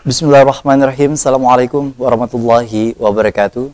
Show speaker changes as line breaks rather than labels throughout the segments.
Bismillahirrahmanirrahim. Assalamualaikum warahmatullahi wabarakatuh.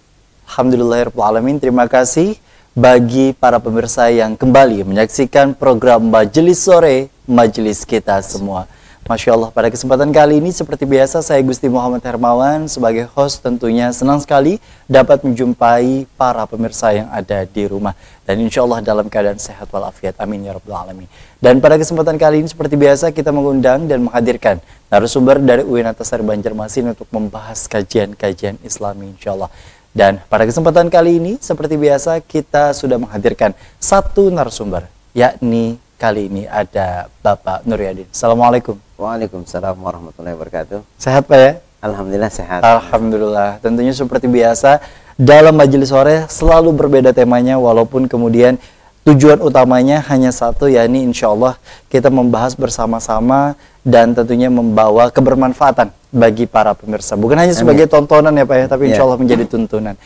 Alhamdulillahirrahmanirrahim. Terima kasih bagi para pemirsa yang kembali menyaksikan program Majelis Sore, Majelis Kita Semua. Masya Allah, pada kesempatan kali ini seperti biasa saya Gusti Muhammad Hermawan sebagai host tentunya senang sekali dapat menjumpai para pemirsa yang ada di rumah. Dan insya Allah dalam keadaan sehat walafiat. Amin ya rabbal alamin. Dan pada kesempatan kali ini seperti biasa kita mengundang dan menghadirkan narasumber dari UIN Antasari Banjarmasin untuk membahas kajian-kajian Islami insya Allah. Dan pada kesempatan kali ini seperti biasa kita sudah menghadirkan satu narasumber, yakni kali ini ada Bapak Nur Yadin. Assalamualaikum.
Waalaikumsalam warahmatullahi wabarakatuh.
Sehat Pak ya?
Alhamdulillah sehat.
Alhamdulillah. Tentunya seperti biasa dalam majelis sore selalu berbeda temanya, walaupun kemudian tujuan utamanya hanya satu, yakni insya Allah kita membahas bersama-sama dan tentunya membawa kebermanfaatan bagi para pemirsa. Bukan hanya sebagai tontonan ya Pak ya, tapi insya Allah menjadi tuntunan.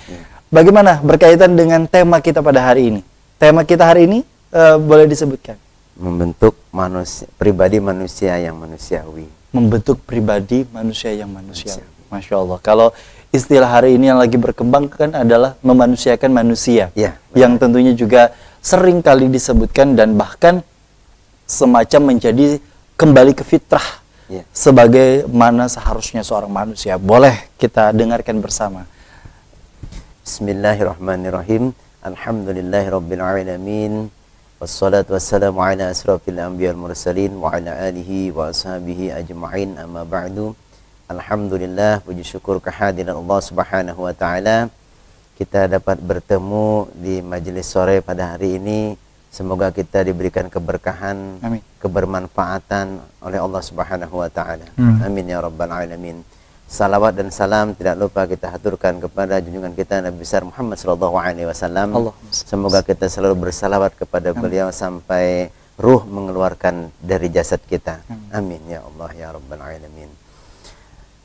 Bagaimana berkaitan dengan tema kita pada hari ini? Tema kita hari ini boleh disebutkan?
Membentuk pribadi manusia yang manusiawi.
Membentuk pribadi manusia yang manusiawi. Masya Allah. Kalau istilah hari ini yang lagi berkembang kan adalah memanusiakan manusia.
Ya,
yang tentunya juga sering kali disebutkan dan bahkan semacam menjadi kembali ke fitrah.
Ya.
Sebagaimana seharusnya seorang manusia. Boleh kita dengarkan bersama.
Bismillahirrahmanirrahim. Alhamdulillahirabbil alamin. Wassalatu wassalamu ala asrafil anbiya wal mursalin wa ala alihi wa ashabihi ajma'in, amma ba'du. Alhamdulillah, puji syukur kehadiran Allah Subhanahu wa taala. Kita dapat bertemu di majelis sore pada hari ini. Semoga kita diberikan keberkahan,
amin,
kebermanfaatan oleh Allah Subhanahu wa taala. Amin ya rabbal alamin. Salawat dan salam tidak lupa kita haturkan kepada junjungan kita Nabi besar Muhammad sallallahu alaihi wasallam. Semoga kita selalu bersalawat kepada beliau sampai ruh mengeluarkan dari jasad kita. Amin ya Allah ya rabbal alamin.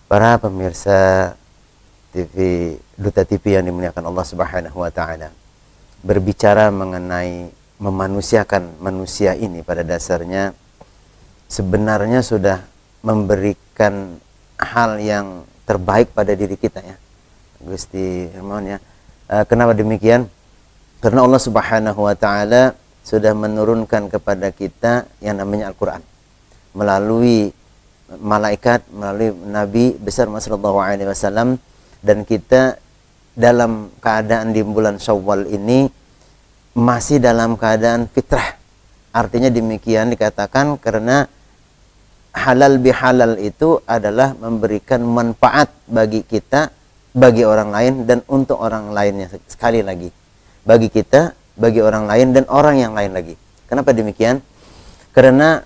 Para pemirsa TV Duta TV yang dimuliakan Allah Subhanahu wa taala. Berbicara mengenai memanusiakan manusia ini pada dasarnya sebenarnya sudah memberikan hal yang terbaik pada diri kita ya Gusti Hermawan ya. Kenapa demikian? Karena Allah Subhanahu wa taala sudah menurunkan kepada kita yang namanya Al-Qur'an melalui malaikat, melalui Nabi besar Muhammad sallallahu alaihi wasallam, dan kita dalam keadaan di bulan Syawal ini masih dalam keadaan fitrah. Artinya demikian dikatakan karena halal bihalal itu adalah memberikan manfaat bagi kita, bagi orang lain, dan untuk orang lainnya. Sekali lagi, bagi kita, bagi orang lain, dan orang yang lain lagi. Kenapa demikian? Karena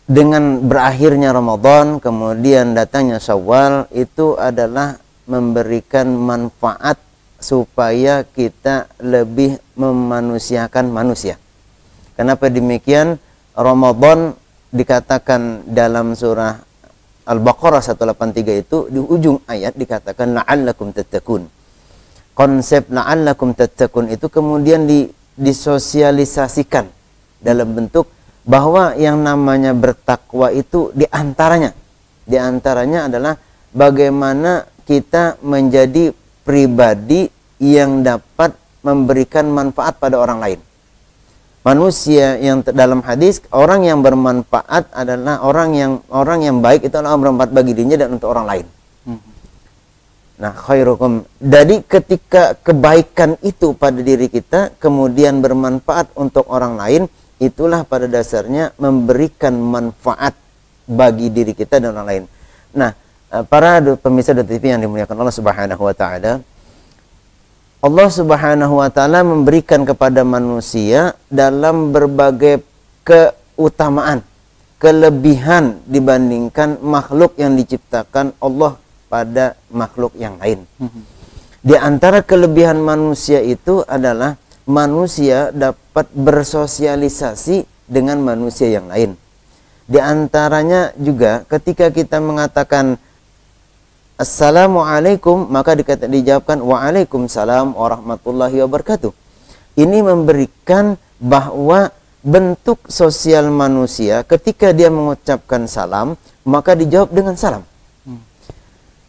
dengan berakhirnya Ramadan, kemudian datangnya Syawal, itu adalah memberikan manfaat supaya kita lebih memanusiakan manusia. Kenapa demikian? Ramadan dikatakan dalam surah Al-Baqarah 183 itu di ujung ayat dikatakan la'allakum tattaqun. Konsep la'allakum tattaqun itu kemudian disosialisasikan dalam bentuk bahwa yang namanya bertakwa itu diantaranya adalah bagaimana kita menjadi pribadi yang dapat memberikan manfaat pada orang lain. Manusia yang dalam hadis, orang yang bermanfaat adalah orang yang baik, itu adalah bermanfaat bagi dirinya dan untuk orang lain. Nah, khairukum. Jadi ketika kebaikan itu pada diri kita kemudian bermanfaat untuk orang lain, itulah pada dasarnya memberikan manfaat bagi diri kita dan orang lain. Nah, para pemirsa TV yang dimuliakan Allah Subhanahu wa taala, Allah Subhanahu wa taala memberikan kepada manusia dalam berbagai keutamaan, kelebihan dibandingkan makhluk yang diciptakan Allah pada makhluk yang lain. Di antara kelebihan manusia itu adalah manusia dapat bersosialisasi dengan manusia yang lain. Di antaranya juga ketika kita mengatakan Assalamualaikum, maka dijawabkan Waalaikumsalam warahmatullahi wabarakatuh. Ini memberikan bahwa bentuk sosial manusia ketika dia mengucapkan salam, maka dijawab dengan salam.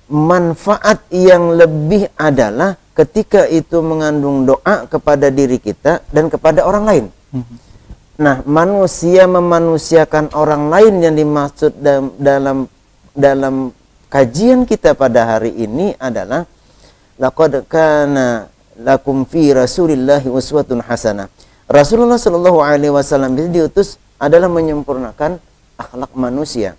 manfaat yang lebih adalah ketika itu mengandung doa kepada diri kita dan kepada orang lain. Nah, manusia memanusiakan orang lain yang dimaksud dalam kajian kita pada hari ini adalah laqad kana lakum fi rasulillahi uswatun hasanah. Rasulullah Shallallahu alaihi wasallam diutus adalah menyempurnakan akhlak manusia.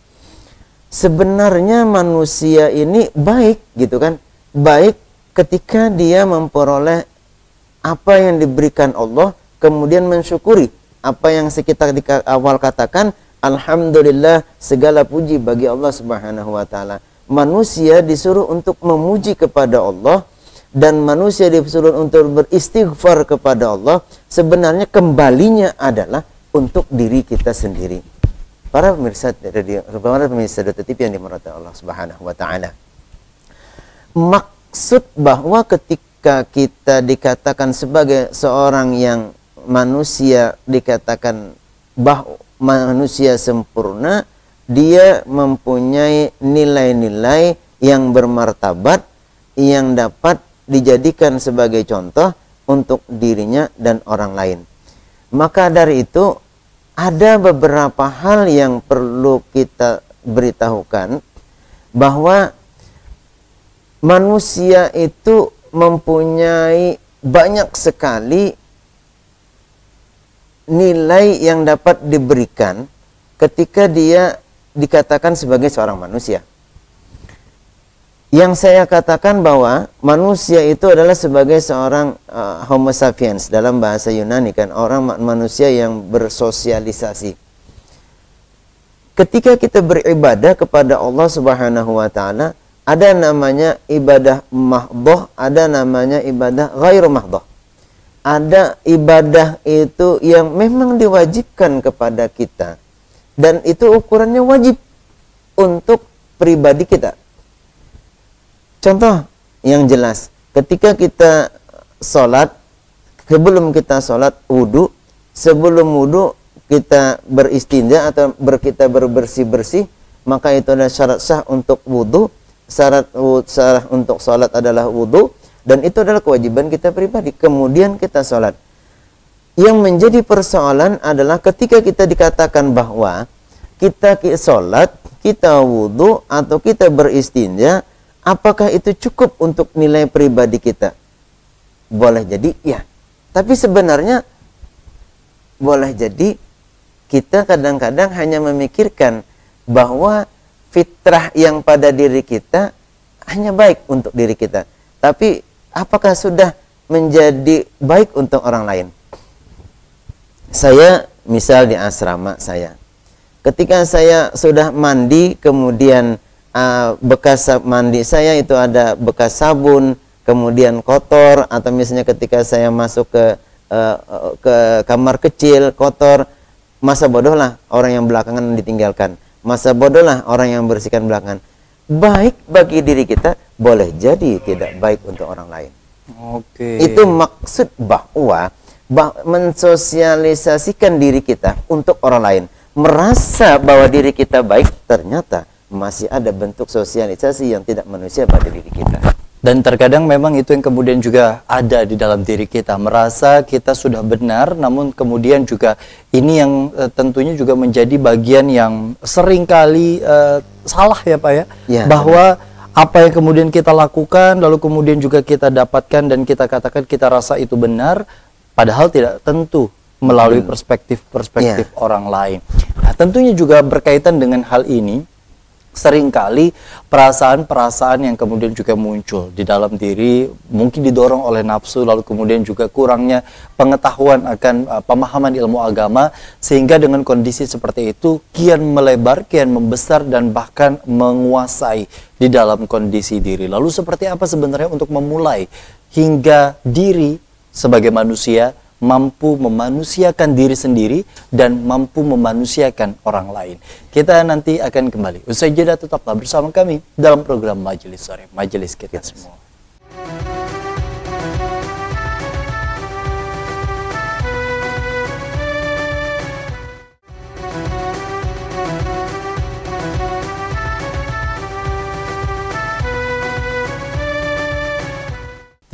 Sebenarnya manusia ini baik gitu kan? Baik ketika dia memperoleh apa yang diberikan Allah, kemudian mensyukuri apa yang kita di awal katakan, alhamdulillah, segala puji bagi Allah Subhanahu wa taala. Manusia disuruh untuk memuji kepada Allah dan manusia disuruh untuk beristighfar kepada Allah. Sebenarnya kembalinya adalah untuk diri kita sendiri. Para pemirsa TV yang dimurati Allah Subhanahu wa taala. Maksud bahwa ketika kita dikatakan sebagai seorang yang manusia, dikatakan bahwa manusia sempurna, dia mempunyai nilai-nilai yang bermartabat yang dapat dijadikan sebagai contoh untuk dirinya dan orang lain. Maka dari itu ada beberapa hal yang perlu kita beritahukan, bahwa manusia itu mempunyai banyak sekali nilai yang dapat diberikan ketika dia dikatakan sebagai seorang manusia. Yang saya katakan bahwa manusia itu adalah sebagai seorang Homo sapiens dalam bahasa Yunani kan, orang manusia yang bersosialisasi. Ketika kita beribadah kepada Allah Subhanahu wa taala, ada namanya ibadah mahdhah, ada namanya ibadah ghairu mahdhah. Ada ibadah itu yang memang diwajibkan kepada kita dan itu ukurannya wajib untuk pribadi kita. Contoh yang jelas, ketika kita sholat, sebelum kita sholat wudhu, sebelum wudhu kita beristinja atau kita berbersih-bersih, maka itu adalah syarat sah untuk wudhu. Syarat untuk sholat adalah wudhu, dan itu adalah kewajiban kita pribadi. Kemudian kita sholat. Yang menjadi persoalan adalah ketika kita dikatakan bahwa kita sholat, kita wudhu, atau kita beristinja, apakah itu cukup untuk nilai pribadi kita? Boleh jadi ya. Tapi sebenarnya boleh jadi kita kadang-kadang hanya memikirkan bahwa fitrah yang pada diri kita hanya baik untuk diri kita. Tapi apakah sudah menjadi baik untuk orang lain? Saya misal di asrama saya, ketika saya sudah mandi, kemudian bekas mandi saya itu ada bekas sabun, kemudian kotor, atau misalnya ketika saya masuk ke kamar kecil kotor, masa bodohlah orang yang belakangan ditinggalkan, masa bodohlah orang yang bersihkan belakangan. Baik bagi diri kita, boleh jadi tidak baik untuk orang lain.
Oke.
Itu maksud bahwa mensosialisasikan diri kita untuk orang lain, merasa bahwa diri kita baik, ternyata masih ada bentuk sosialisasi yang tidak manusia pada diri kita.
Dan terkadang memang itu yang kemudian juga ada di dalam diri kita, merasa kita sudah benar, namun kemudian juga ini yang tentunya juga menjadi bagian yang seringkali salah ya Pak ya, bahwa apa yang kemudian kita lakukan, lalu kemudian juga kita dapatkan dan kita katakan kita rasa itu benar, padahal tidak tentu melalui perspektif orang lain. Nah, tentunya juga berkaitan dengan hal ini, seringkali perasaan-perasaan yang kemudian juga muncul di dalam diri, mungkin didorong oleh nafsu, lalu kemudian juga kurangnya pengetahuan akan pemahaman ilmu agama, sehingga dengan kondisi seperti itu kian melebar, kian membesar, dan bahkan menguasai di dalam kondisi diri. Lalu seperti apa sebenarnya untuk memulai hingga diri sebagai manusia mampu memanusiakan diri sendiri dan mampu memanusiakan orang lain? Kita nanti akan kembali. Usai jeda, tetaplah bersama kami dalam program Majelis Sore, Majelis Kita Semua.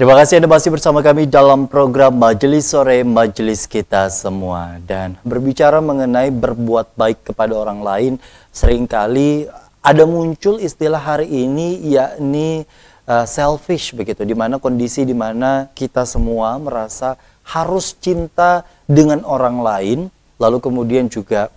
Terima kasih Anda masih bersama kami dalam program Majelis Sore Majelis Kita Semua. Dan berbicara mengenai berbuat baik kepada orang lain, seringkali ada muncul istilah hari ini yakni selfish begitu, di mana kondisi di mana kita semua merasa harus cinta dengan orang lain, lalu kemudian juga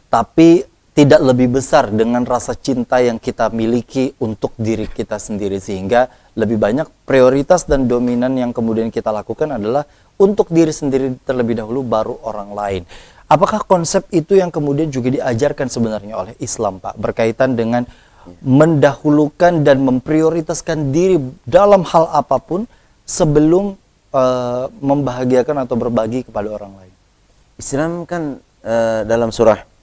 tapi tidak lebih besar dengan rasa cinta yang kita miliki untuk diri kita sendiri, sehingga lebih banyak prioritas dan dominan yang kemudian kita lakukan adalah untuk diri sendiri terlebih dahulu, baru orang lain. Apakah konsep itu yang kemudian juga diajarkan sebenarnya oleh Islam, Pak, berkaitan dengan mendahulukan dan memprioritaskan diri dalam hal apapun sebelum membahagiakan atau berbagi kepada orang lain?
Islam kan dalam surah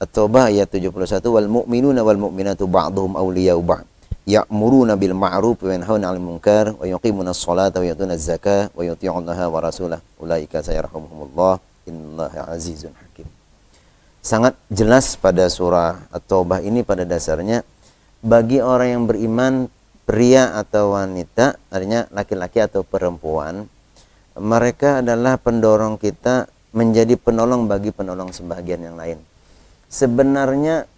At-Taubah ayat 71, wal mu'minuna wal mu'minatu ba'dhum awliya'u ba'd ya'muruna bil ma'ruf wa yanhauna 'anil munkar wa yuqimuna as-salata wa yutuna az-zakata wa yuti'unallaha wa rasulahu ulaika sayarhamuhumullah innallaha azizun hakim. Sangat jelas pada surah At-Taubah ini pada dasarnya bagi orang yang beriman, pria atau wanita, artinya laki-laki atau perempuan, mereka adalah pendorong kita menjadi penolong bagi penolong sebagian yang lain. Sebenarnya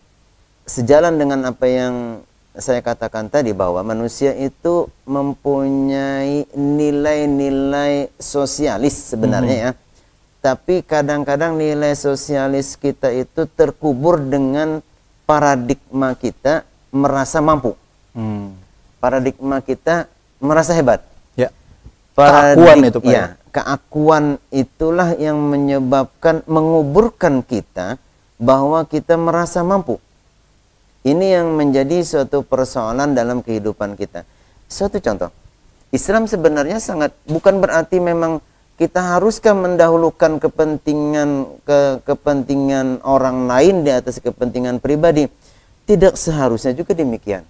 sejalan dengan apa yang saya katakan tadi, bahwa manusia itu mempunyai nilai-nilai sosialis sebenarnya ya. Tapi kadang-kadang nilai sosialis kita itu terkubur dengan paradigma kita merasa mampu. Paradigma kita merasa hebat. Ya.
Keakuan itu, Pak.
Ya, keakuan itulah yang menyebabkan, menguburkan kita bahwa kita merasa mampu. Ini yang menjadi suatu persoalan dalam kehidupan kita. Suatu contoh, Islam sebenarnya sangat, bukan berarti memang kita haruskah mendahulukan kepentingan orang lain di atas kepentingan pribadi. Tidak seharusnya juga demikian.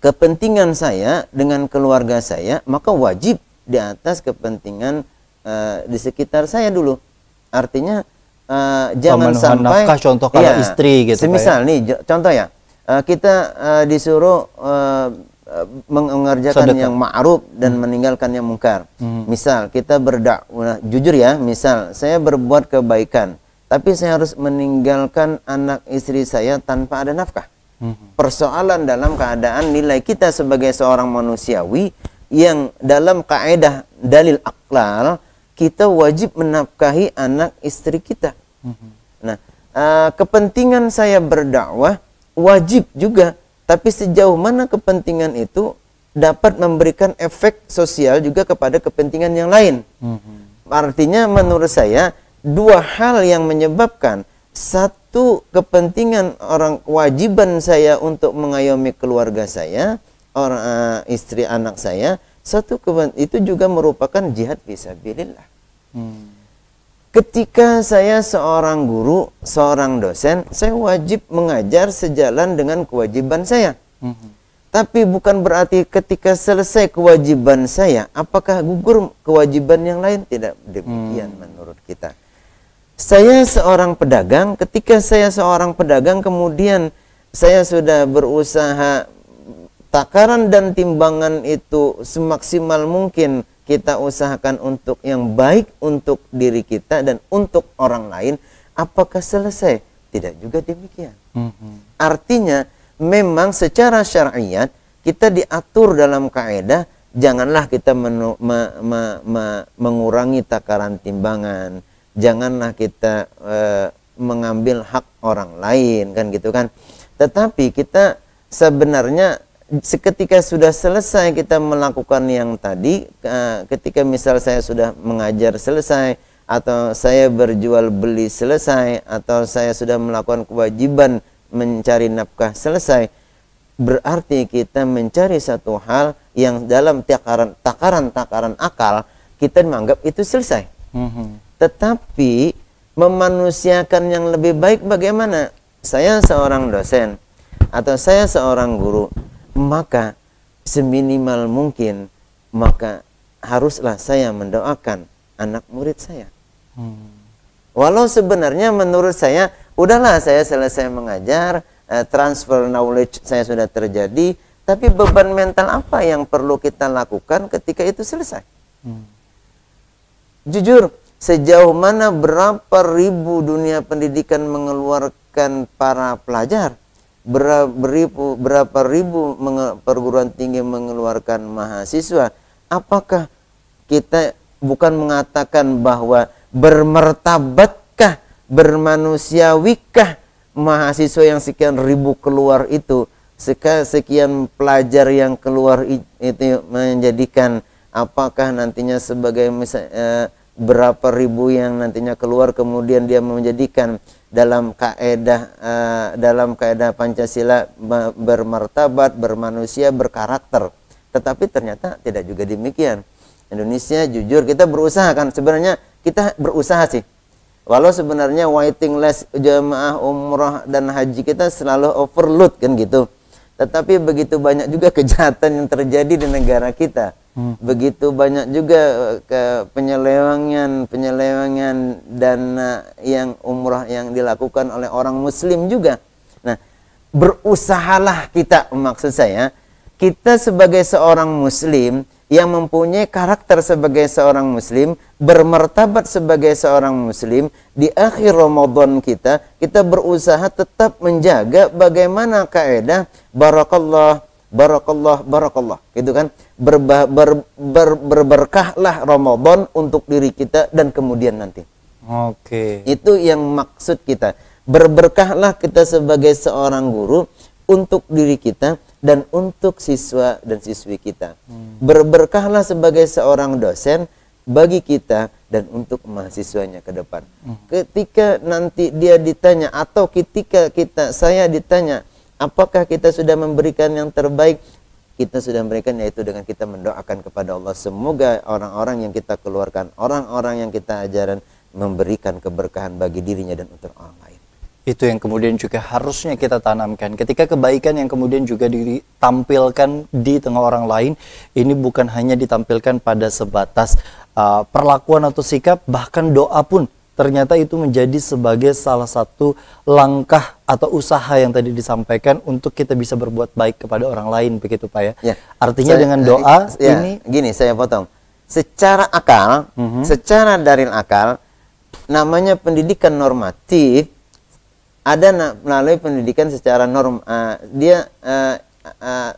Kepentingan saya dengan keluarga saya, maka wajib di atas kepentingan di sekitar saya dulu. Artinya jangan sampai
nafkah, contoh kalau istri gitu,
semisal nih contoh ya, kita disuruh mengerjakan yang ma'ruf dan meninggalkan yang mungkar. Misal kita berdakwah, jujur ya, misal saya berbuat kebaikan tapi saya harus meninggalkan anak istri saya tanpa ada nafkah. Persoalan dalam keadaan nilai kita sebagai seorang manusiawi yang dalam kaidah dalil aqlal, kita wajib menafkahi anak istri kita. Nah, kepentingan saya berdakwah wajib juga, tapi sejauh mana kepentingan itu dapat memberikan efek sosial juga kepada kepentingan yang lain. Artinya menurut saya dua hal yang menyebabkan, satu, kepentingan orang, kewajiban saya untuk mengayomi keluarga saya, orang istri anak saya, satu itu juga merupakan jihad fisabilillah. Ketika saya seorang guru, seorang dosen, saya wajib mengajar sejalan dengan kewajiban saya. Tapi bukan berarti ketika selesai kewajiban saya, apakah gugur kewajiban yang lain? Tidak demikian menurut kita. Saya seorang pedagang, ketika saya seorang pedagang kemudian saya sudah berusaha, takaran dan timbangan itu semaksimal mungkin kita usahakan untuk yang baik untuk diri kita dan untuk orang lain. Apakah selesai? Tidak juga demikian. Artinya memang secara syariat kita diatur dalam kaidah, janganlah kita mengurangi takaran timbangan, janganlah kita mengambil hak orang lain, kan gitu kan. Tetapi kita sebenarnya seketika sudah selesai kita melakukan yang tadi, ketika misal saya sudah mengajar selesai, atau saya berjual beli selesai, atau saya sudah melakukan kewajiban mencari nafkah selesai, berarti kita mencari satu hal yang dalam takaran akal kita menganggap itu selesai. Tetapi memanusiakan yang lebih baik bagaimana? Saya seorang dosen atau saya seorang guru, maka seminimal mungkin maka haruslah saya mendoakan anak murid saya. Walau sebenarnya menurut saya udahlah, saya selesai mengajar, transfer knowledge saya sudah terjadi, Tapi beban mental apa yang perlu kita lakukan ketika itu selesai? Jujur, sejauh mana berapa ribu dunia pendidikan mengeluarkan para pelajar, berapa ribu perguruan tinggi mengeluarkan mahasiswa, apakah kita bukan mengatakan bahwa bermartabatkah, bermanusiawikah mahasiswa yang sekian ribu keluar itu, sekian pelajar yang keluar itu menjadikan, apakah nantinya sebagai berapa ribu yang nantinya keluar kemudian dia menjadikan dalam kaidah Pancasila bermartabat, bermanusia, berkarakter. Tetapi ternyata tidak juga demikian. Indonesia jujur kita berusaha kan, sebenarnya kita berusaha sih. Walau sebenarnya waiting list jamaah umrah dan haji kita selalu overload kan gitu. Tetapi begitu banyak juga kejahatan yang terjadi di negara kita. Begitu banyak juga penyelewengan dana yang umrah yang dilakukan oleh orang muslim juga. Nah, berusahalah kita, maksud saya, kita sebagai seorang muslim yang mempunyai karakter sebagai seorang muslim, bermartabat sebagai seorang muslim, di akhir Ramadan kita berusaha tetap menjaga bagaimana kaidah barakallah, gitu kan, berberkahlah Ramadan untuk diri kita dan kemudian nanti.
Oke.
Itu yang maksud kita. Berberkahlah kita sebagai seorang guru untuk diri kita dan untuk siswa dan siswi kita. Berberkahlah sebagai seorang dosen bagi kita dan untuk mahasiswanya ke depan. Ketika nanti dia ditanya atau ketika saya ditanya, apakah kita sudah memberikan yang terbaik? Kita sudah memberikan, yaitu dengan kita mendoakan kepada Allah. Semoga orang-orang yang kita keluarkan, orang-orang yang kita ajaran, memberikan keberkahan bagi dirinya dan untuk orang lain.
Itu yang kemudian juga harusnya kita tanamkan. Ketika kebaikan yang kemudian juga ditampilkan di tengah orang lain, ini bukan hanya ditampilkan pada sebatas perlakuan atau sikap, bahkan doa pun ternyata itu menjadi sebagai salah satu langkah atau usaha yang tadi disampaikan untuk kita bisa berbuat baik kepada orang lain, begitu Pak ya. Artinya dengan doa ini
gini, saya potong. Secara akal, secara dalil akal, namanya pendidikan normatif ada melalui pendidikan secara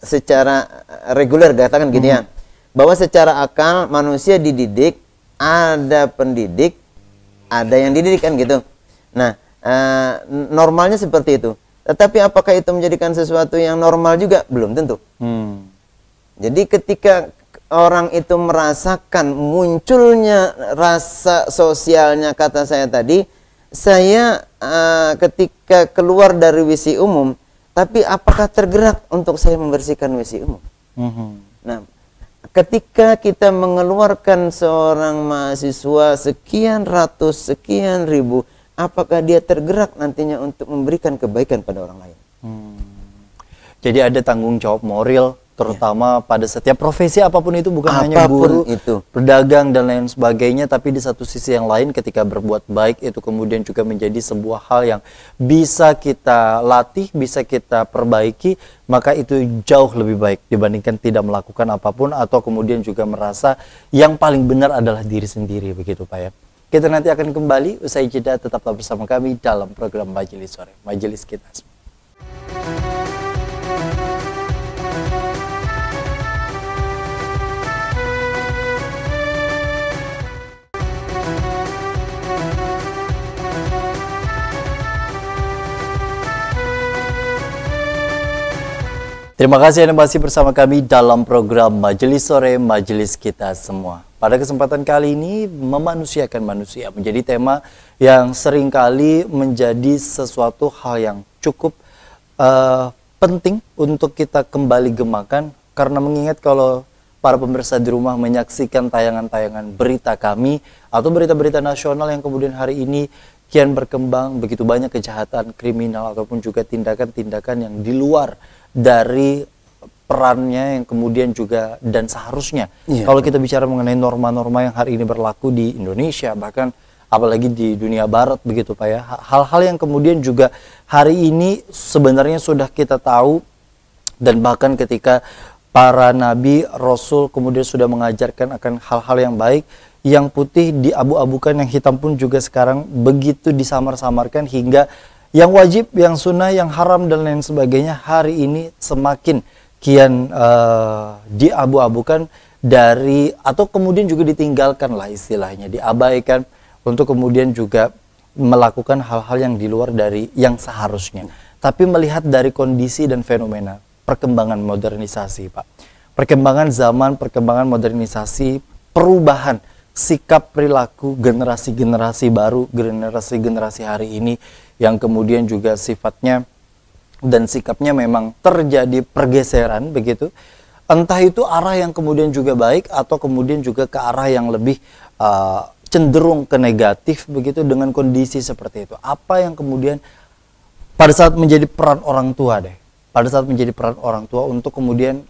secara reguler, katakan gitu ya, bahwa secara akal manusia dididik, ada pendidik, ada yang dididik kan gitu. Nah, normalnya seperti itu. Tetapi apakah itu menjadikan sesuatu yang normal juga? Belum tentu. Jadi ketika orang itu merasakan munculnya rasa sosialnya, kata saya tadi, saya ketika keluar dari WC umum, tapi apakah tergerak untuk saya membersihkan WC umum? Nah, ketika kita mengeluarkan seorang mahasiswa sekian ratus, sekian ribu, apakah dia tergerak nantinya untuk memberikan kebaikan pada orang lain?
Jadi ada tanggung jawab moral, terutama pada setiap profesi apapun itu, bukan hanya guru, pedagang dan lain sebagainya, tapi di satu sisi yang lain ketika berbuat baik itu kemudian juga menjadi sebuah hal yang bisa kita latih, bisa kita perbaiki, maka itu jauh lebih baik dibandingkan tidak melakukan apapun atau kemudian juga merasa yang paling benar adalah diri sendiri, begitu Pak ya. Kita nanti akan kembali usai jeda, tetaplah bersama kami dalam program Majelis Sore, Majelis Kita Semua. Terima kasih Anda masih bersama kami dalam program Majelis Sore, Majelis Kita Semua. Pada kesempatan kali ini, memanusiakan manusia menjadi tema yang seringkali menjadi sesuatu hal yang cukup penting untuk kita kembali gemakan, karena mengingat kalau para pemirsa di rumah menyaksikan tayangan-tayangan berita kami atau berita-berita nasional yang kemudian hari ini kian berkembang, begitu banyak kejahatan kriminal ataupun juga tindakan-tindakan yang di luar dari perannya yang kemudian juga dan seharusnya. Kalau kita bicara mengenai norma-norma yang hari ini berlaku di Indonesia, bahkan apalagi di dunia barat, begitu Pak ya, hal-hal yang kemudian juga hari ini sebenarnya sudah kita tahu Dan bahkan ketika para nabi, rasul kemudian sudah mengajarkan akan hal-hal yang baik, yang putih diabu-abukan, yang hitam pun juga sekarang begitu disamar-samarkan, hingga yang wajib, yang sunnah, yang haram dan lain sebagainya hari ini semakin kian diabu-abukan dari, atau kemudian juga ditinggalkan lah istilahnya, diabaikan untuk kemudian juga melakukan hal-hal yang di luar dari yang seharusnya. Tapi melihat dari kondisi dan fenomena perkembangan modernisasi, Pak. Perkembangan zaman, perkembangan modernisasi, perubahan sikap perilaku generasi-generasi baru, generasi-generasi hari ini yang kemudian juga sifatnya dan sikapnya memang terjadi pergeseran begitu. Entah itu arah yang kemudian juga baik atau kemudian juga ke arah yang lebih cenderung ke negatif begitu dengan kondisi seperti itu. Apa yang kemudian pada saat menjadi peran orang tua pada saat menjadi peran orang tua untuk kemudian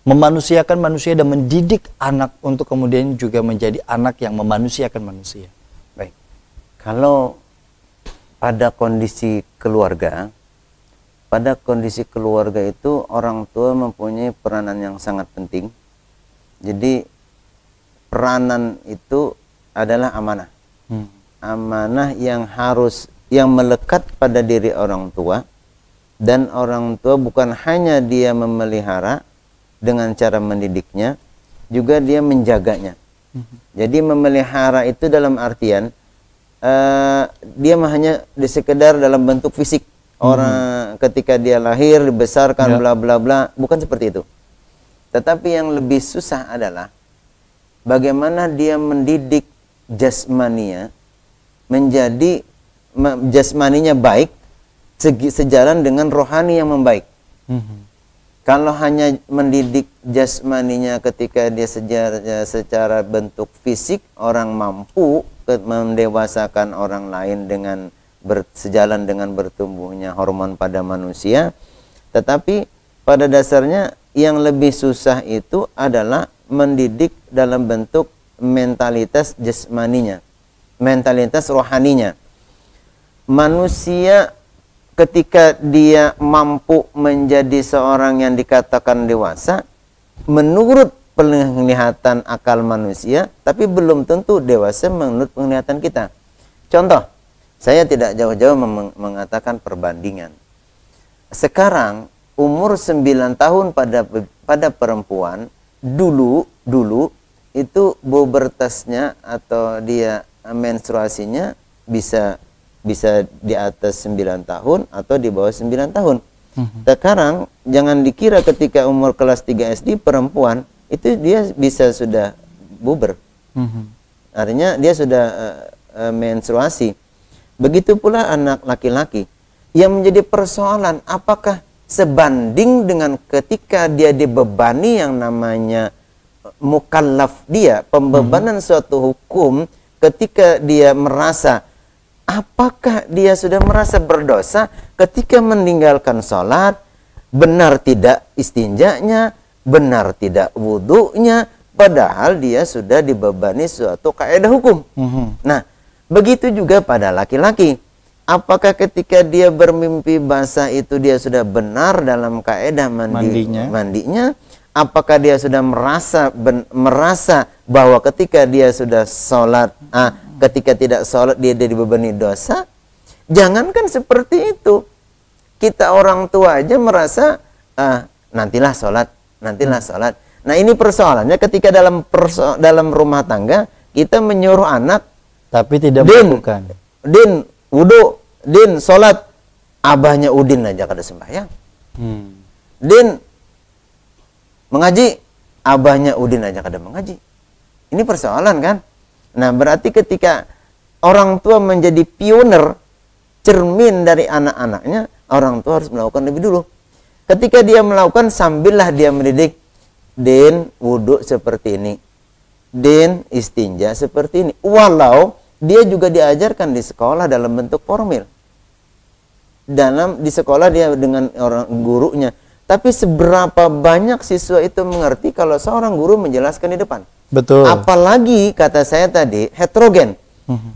memanusiakan manusia dan mendidik anak untuk kemudian juga menjadi anak yang memanusiakan manusia.
Baik, kalau pada kondisi keluarga itu orang tua mempunyai peranan yang sangat penting. Jadi peranan itu adalah amanah. Amanah yang melekat pada diri orang tua, dan orang tua bukan hanya dia memelihara dengan cara mendidiknya, juga dia menjaganya. Jadi memelihara itu dalam artian dia hanya sekedar dalam bentuk fisik. Orang ketika dia lahir, dibesarkan, bla bla bla, bukan seperti itu. Tetapi yang lebih susah adalah bagaimana dia mendidik jasmaninya menjadi jasmaninya baik, sejalan dengan rohani yang membaik. Kalau hanya mendidik jasmaninya ketika dia secara bentuk fisik, orang mampu mendewasakan orang lain dengan sejalan dengan bertumbuhnya hormon pada manusia. Tetapi pada dasarnya yang lebih susah itu adalah mendidik dalam bentuk mentalitas jasmaninya, mentalitas rohaninya. Manusia ketika dia mampu menjadi seorang yang dikatakan dewasa menurut penglihatan akal manusia, tapi belum tentu dewasa menurut penglihatan kita. Contoh, saya tidak jauh-jauh mengatakan perbandingan. Sekarang umur 9 tahun pada perempuan dulu itu pubertasnya atau dia menstruasinya bisa di atas 9 tahun atau di bawah 9 tahun. Sekarang jangan dikira ketika umur kelas 3 SD perempuan itu dia bisa sudah puber. Artinya dia sudah menstruasi. Begitu pula anak laki-laki. Yang menjadi persoalan, apakah sebanding dengan ketika dia dibebani yang namanya mukallaf dia, pembebanan suatu hukum, ketika dia merasa, apakah dia sudah merasa berdosa ketika meninggalkan sholat, benar tidak istinjanya, benar tidak wudhunya, padahal dia sudah dibebani suatu kaidah hukum. Nah, begitu juga pada laki-laki. Apakah ketika dia bermimpi basah itu dia sudah benar dalam kaidah mandinya? Apakah dia sudah merasa bahwa ketika dia sudah sholat, ketika tidak sholat dia dibebani dosa? Jangankan seperti itu. Kita orang tua aja merasa, nantilah sholat. Nah ini persoalannya ketika dalam rumah tangga, kita menyuruh anak, tapi tidak melakukan. Din, wudu, din, sholat. Abahnya Udin aja kada sembahyang. Din, mengaji. Abahnya Udin aja kada mengaji. Ini persoalan kan? Nah berarti ketika orang tua menjadi pioner, cermin dari anak-anaknya, orang tua harus melakukan lebih dulu. Ketika dia melakukan, sambillah dia mendidik. Din, wudu seperti ini. Din, istinja seperti ini. Walau dia juga diajarkan di sekolah dalam bentuk formil. Di sekolah dia dengan orang gurunya. Tapi seberapa banyak siswa itu mengerti kalau seorang guru menjelaskan di depan?
Betul.
Apalagi kata saya tadi, heterogen.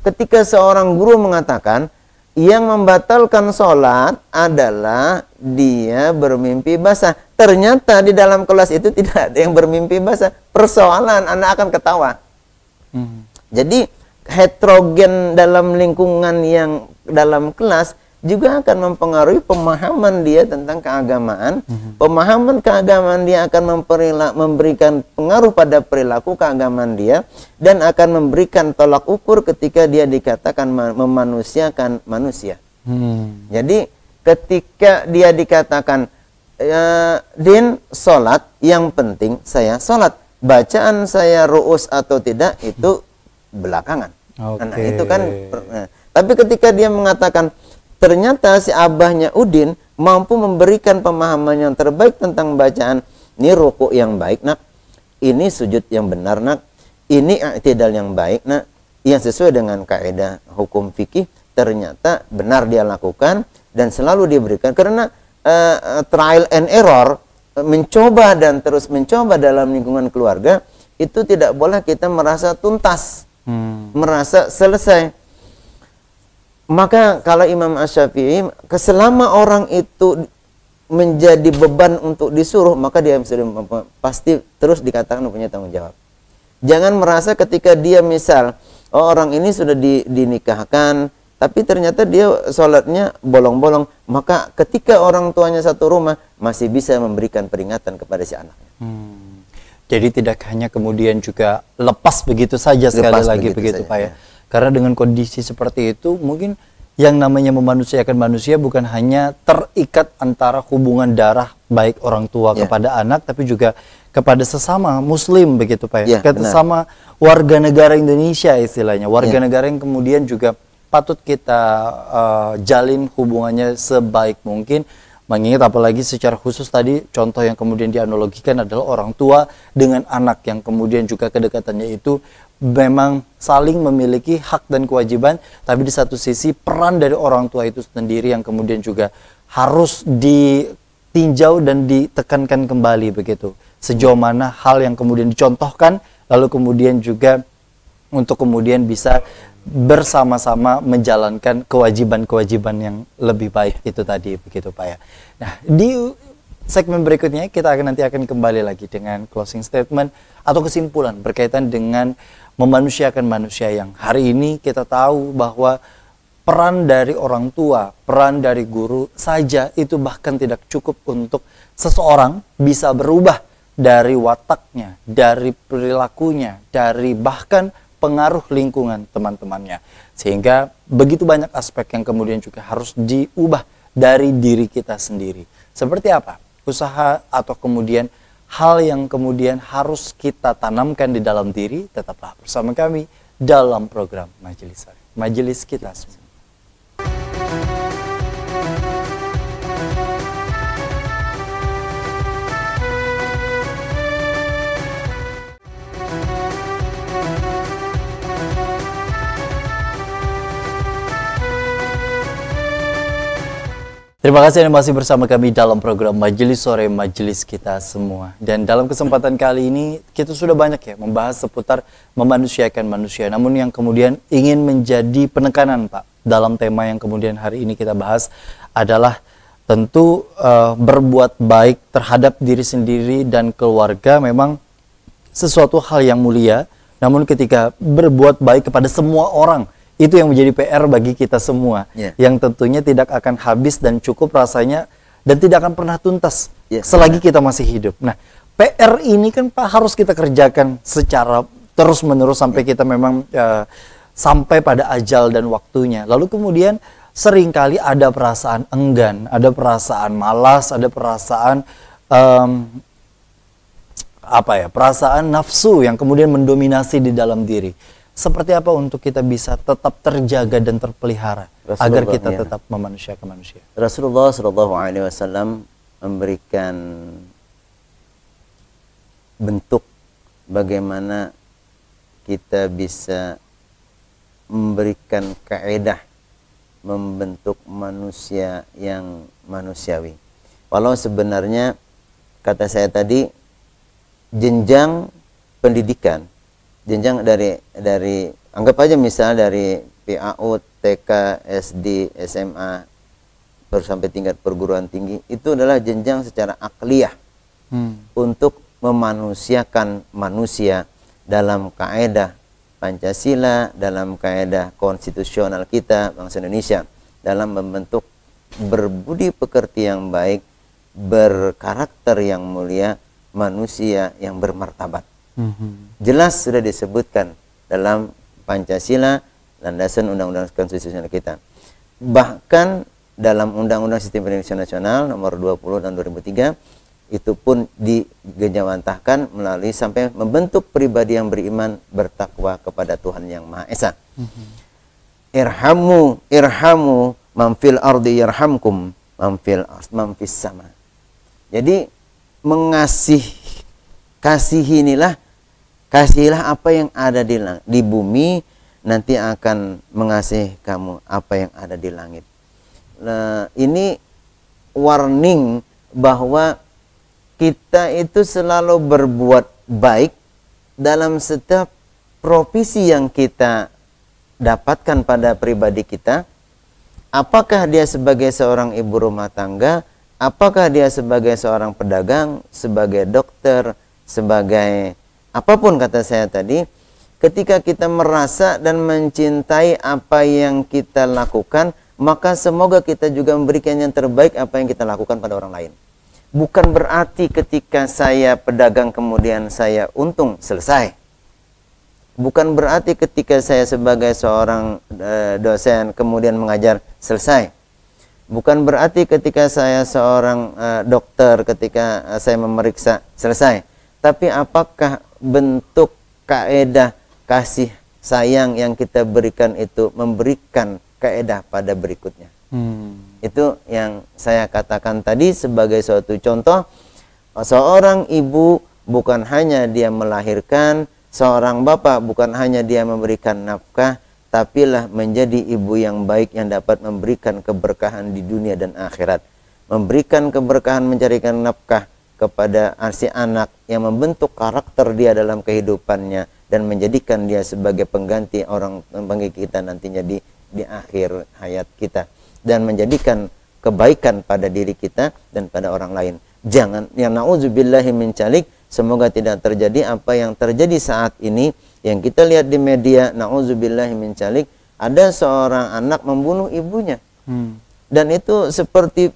Ketika seorang guru mengatakan, yang membatalkan sholat adalah dia bermimpi basah. Ternyata di dalam kelas itu tidak ada yang bermimpi basah. Persoalan, anak akan ketawa. Jadi heterogen dalam lingkungan yang dalam kelas juga akan mempengaruhi pemahaman dia tentang keagamaan. Pemahaman keagamaan dia akan memberikan pengaruh pada perilaku keagamaan dia, dan akan memberikan tolak ukur ketika dia dikatakan memanusiakan manusia. Jadi ketika dia dikatakan Din sholat, yang penting saya sholat, bacaan saya ru'us atau tidak itu belakangan. Nah itu kan tapi ketika dia mengatakan ternyata si abahnya Udin mampu memberikan pemahaman yang terbaik tentang bacaan, ini rukuk yang baik nak, ini sujud yang benar nak, ini i'tidal yang baik nak, yang sesuai dengan kaidah hukum fikih, ternyata benar dia lakukan dan selalu diberikan. Karena trial and error, mencoba dan terus mencoba dalam lingkungan keluarga, itu tidak boleh kita merasa tuntas, merasa selesai. Maka kalau Imam Asy-Syafi'i, selama orang itu menjadi beban untuk disuruh, maka dia pasti terus dikatakan punya tanggung jawab. Jangan merasa ketika dia misal, orang ini sudah dinikahkan, tapi ternyata dia sholatnya bolong-bolong, maka ketika orang tuanya satu rumah, masih bisa memberikan peringatan kepada si anaknya.
Jadi tidak hanya kemudian juga lepas begitu saja, sekali lagi begitu Pak ya. Karena dengan kondisi seperti itu, mungkin yang namanya memanusiakan manusia bukan hanya terikat antara hubungan darah baik orang tua kepada anak, tapi juga kepada sesama muslim begitu Pak ya. Sesama warga negara Indonesia istilahnya, warga negara yang kemudian juga patut kita jalin hubungannya sebaik mungkin. Mengingat apalagi secara khusus tadi contoh yang kemudian dianalogikan adalah orang tua dengan anak yang kemudian juga kedekatannya itu memang saling memiliki hak dan kewajiban, tapi di satu sisi peran dari orang tua itu sendiri yang kemudian juga harus ditinjau dan ditekankan kembali begitu. Sejauh mana hal yang kemudian dicontohkan, lalu kemudian juga untuk kemudian bisa bersama-sama menjalankan kewajiban-kewajiban yang lebih baik itu tadi begitu Pak ya. Nah, di segmen berikutnya kita nanti akan kembali lagi dengan closing statement atau kesimpulan berkaitan dengan memanusiakan manusia, yang hari ini kita tahu bahwa peran dari orang tua, peran dari guru saja itu bahkan tidak cukup untuk seseorang bisa berubah dari wataknya, dari perilakunya, dari bahkan pengaruh lingkungan teman-temannya. Sehingga begitu banyak aspek yang kemudian juga harus diubah dari diri kita sendiri. Seperti apa usaha atau kemudian hal yang kemudian harus kita tanamkan di dalam diri? Tetaplah bersama kami dalam program Majelis Sore, Majelis Kita Semua. Terima kasih Anda masih bersama kami dalam program Majelis Sore, Majelis Kita Semua. Dan dalam kesempatan kali ini kita sudah banyak ya membahas seputar memanusiakan manusia. Namun yang kemudian ingin menjadi penekanan Pak dalam tema yang kemudian hari ini kita bahas adalah tentu berbuat baik terhadap diri sendiri dan keluarga memang sesuatu hal yang mulia. Namun ketika berbuat baik kepada semua orang, itu yang menjadi PR bagi kita semua, yang tentunya tidak akan habis dan cukup rasanya, dan tidak akan pernah tuntas selagi kita masih hidup. Nah, PR ini kan Pak harus kita kerjakan secara terus-menerus sampai kita memang sampai pada ajal dan waktunya. Lalu kemudian seringkali ada perasaan enggan, ada perasaan malas, ada perasaan perasaan nafsu yang kemudian mendominasi di dalam diri. Seperti apa untuk kita bisa tetap terjaga dan terpelihara agar kita tetap memanusiakan manusia?
Rasulullah SAW memberikan bentuk bagaimana kita bisa memberikan kaedah membentuk manusia yang manusiawi. Walau sebenarnya kata saya tadi jenjang pendidikan, jenjang dari Anggap aja misal dari PAUD, TK, SD, SMA, baru sampai tingkat perguruan tinggi, itu adalah jenjang secara akliyah untuk memanusiakan manusia dalam kaedah Pancasila, dalam kaedah konstitusional kita, bangsa Indonesia, dalam membentuk berbudi pekerti yang baik, berkarakter yang mulia, manusia yang bermartabat. Jelas sudah disebutkan dalam Pancasila, landasan undang-undang konstitusional kita. Bahkan dalam Undang-Undang Sistem Pendidikan Nasional nomor 20 tahun 2003 itu pun digejawantahkan melalui sampai membentuk pribadi yang beriman, bertakwa kepada Tuhan yang Maha Esa. Irhamu man fil ardi yarhamkum man fis sama. Jadi kasihilah apa yang ada di bumi, nanti akan mengasihi kamu apa yang ada di langit. Nah, ini warning bahwa kita itu selalu berbuat baik dalam setiap profesi yang kita dapatkan pada pribadi kita. Apakah dia sebagai seorang ibu rumah tangga, apakah dia sebagai seorang pedagang, sebagai dokter, sebagai apapun kata saya tadi, ketika kita merasa dan mencintai apa yang kita lakukan, maka semoga kita juga memberikan yang terbaik apa yang kita lakukan pada orang lain. Bukan berarti ketika saya pedagang kemudian saya untung, selesai. Bukan berarti ketika saya sebagai seorang dosen kemudian mengajar, selesai. Bukan berarti ketika saya seorang dokter, ketika saya memeriksa, selesai. Tapi apakah bentuk kaedah kasih sayang yang kita berikan itu memberikan kaedah pada berikutnya? Itu yang saya katakan tadi sebagai suatu contoh. Seorang ibu bukan hanya dia melahirkan, seorang bapak bukan hanya dia memberikan nafkah, tapilah menjadi ibu yang baik yang dapat memberikan keberkahan di dunia dan akhirat. Memberikan keberkahan, mencarikan nafkah kepada si anak yang membentuk karakter dia dalam kehidupannya dan menjadikan dia sebagai pengganti orang kita nantinya di akhir hayat kita, dan menjadikan kebaikan pada diri kita dan pada orang lain. Jangan, yang na'udzubillahi min calik, semoga tidak terjadi apa yang terjadi saat ini yang kita lihat di media. Na'udzubillahi min calik, ada seorang anak membunuh ibunya. Dan itu seperti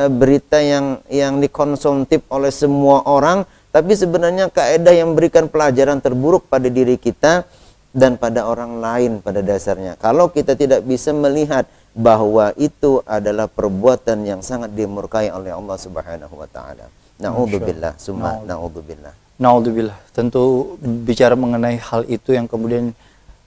berita yang dikonsumtif oleh semua orang, tapi sebenarnya kaedah yang memberikan pelajaran terburuk pada diri kita dan pada orang lain pada dasarnya. Kalau kita tidak bisa melihat bahwa itu adalah perbuatan yang sangat dimurkai oleh Allah Subhanahu wa taala. Na'udzubillah, summa na'udzubillah.
Na'udzubillah. Tentu bicara mengenai hal itu yang kemudian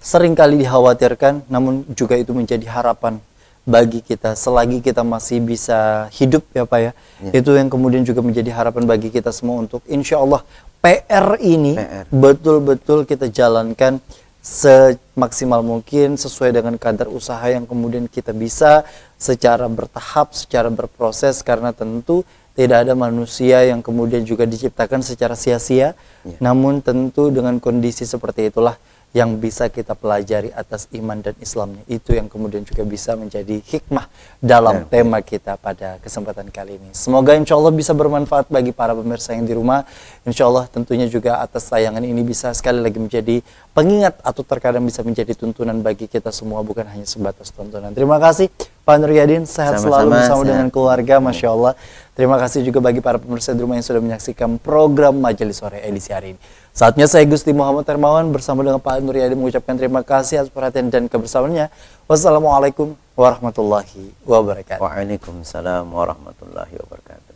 sering kali dikhawatirkan, namun juga itu menjadi harapan bagi kita selagi kita masih bisa hidup ya Pak ya. Itu yang kemudian juga menjadi harapan bagi kita semua untuk insya Allah PR ini betul-betul kita jalankan semaksimal mungkin sesuai dengan kadar usaha yang kemudian kita bisa, secara bertahap, secara berproses, karena tentu tidak ada manusia yang kemudian juga diciptakan secara sia-sia. Namun tentu dengan kondisi seperti itulah yang bisa kita pelajari atas iman dan Islamnya. Itu yang kemudian juga bisa menjadi hikmah dalam tema kita pada kesempatan kali ini. Semoga insya Allah bisa bermanfaat bagi para pemirsa yang di rumah. Insya Allah tentunya juga atas tayangan ini bisa sekali lagi menjadi pengingat atau terkadang bisa menjadi tuntunan bagi kita semua, bukan hanya sebatas tontonan. Terima kasih Pak Nur Yadin, sehat selalu bersama dengan keluarga, Masya Allah. Terima kasih juga bagi para pemirsa di rumah yang sudah menyaksikan program Majelis Sore edisi hari ini. Saatnya saya Gusti Muhammad Hermawan bersama dengan Pak Nur Yadin mengucapkan terima kasih atas perhatian dan kebersamaannya. Wassalamualaikum warahmatullahi wabarakatuh.
Waalaikumsalam warahmatullahi wabarakatuh.